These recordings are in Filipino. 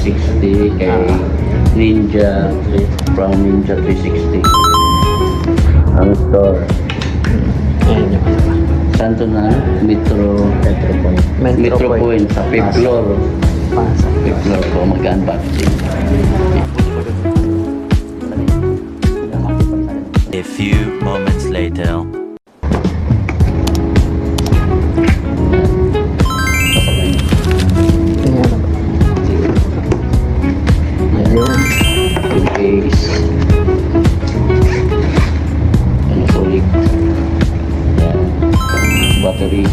360 kay Ninja from Ninja 360. Ang store. Ayan yung ano ba? Saan to na? Metro Point sa 5th floor. Pasok. 5th floor ko mag-unboxing. A few moments later. Ayan ano ba? Ayun. Yung case. Ano solid. Yan. Battery.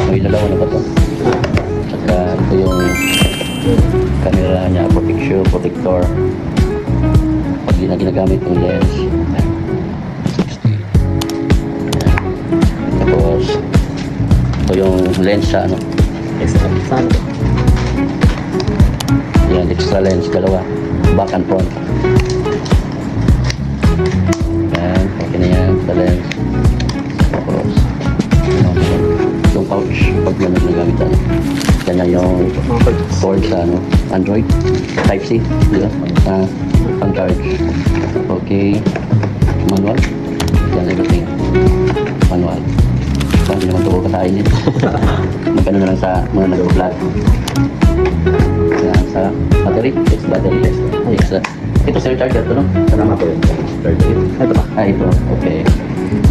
May dalawa na ba ito? Saka ito yung camera niya, protector. Pag di na ginagamit yung lens. 60. Yan. Tapos ito yung lens sa ano. Saan ba? Yan, extra lens, dalawa. Back and front. Yan, okay na yan, sa lens. Tapos, yung pouch, pag yan ang nagamit, ano. Yan yung Mga purchase. cord sa ano, Android. Type-C, di ba? Pang charge. Okay. Manual. Yan, everything. Manual. Hindi naman ito kasain yun. Magkano na lang sa mga nag-vlog. Yan, sa battery. It's battery test. Extra. Ito sa charger to, no? Kasama ko yun. Charger. Ito ba? Ito. Okay.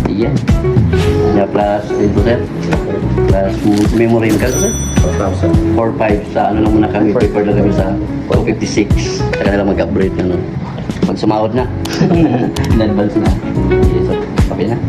Yan. Yan plus, ito sir. Plus memory. Magkano sir? 4,500 sa ano lang muna kami. Paper lang kami sa 256. Saka na lang mag-upgrade. Ano. Pag sumahod na. In advance na. Yes, sir. Okay na.